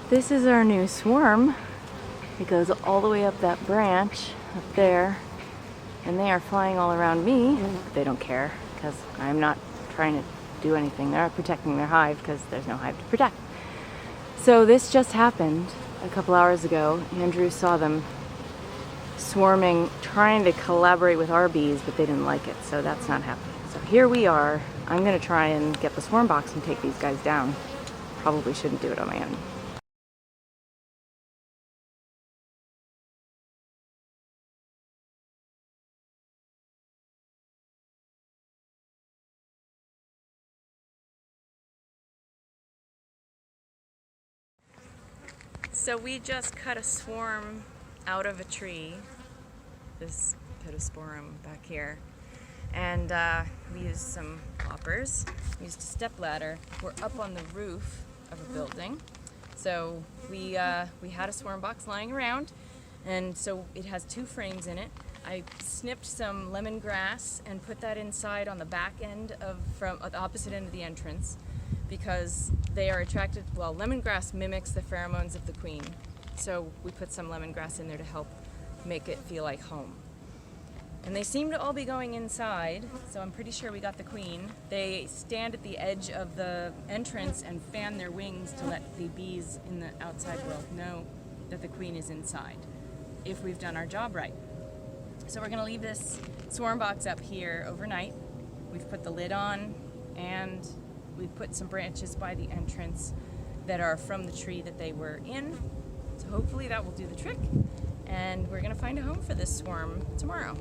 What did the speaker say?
This is our new swarm. It goes all the way up that branch up there, and they are flying all around me. They don't care because I'm not trying to do anything. They're protecting their hive because there's no hive to protect. So this just happened a couple hours ago. Andrew saw them swarming, trying to collaborate with our bees, but they didn't like it, so that's not happening. So here we are. I'm gonna try and get the swarm box and take these guys down. Probably shouldn't do it on my own. So we just cut a swarm out of a tree, this pittosporum back here, and we used some hoppers, we used a step ladder. We're up on the roof of a building, so we had a swarm box lying around, and so it has 2 frames in it. I snipped some lemongrass and put that inside on the back end from the opposite end of the entrance, because they are attracted, well, lemongrass mimics the pheromones of the queen. So we put some lemongrass in there to help make it feel like home. And they seem to all be going inside, so I'm pretty sure we got the queen. They stand at the edge of the entrance and fan their wings to let the bees in the outside world know that the queen is inside, if we've done our job right. So we're gonna leave this swarm box up here overnight. We've put the lid on, and we've put some branches by the entrance that are from the tree that they were in. So hopefully that will do the trick. And we're gonna find a home for this swarm tomorrow.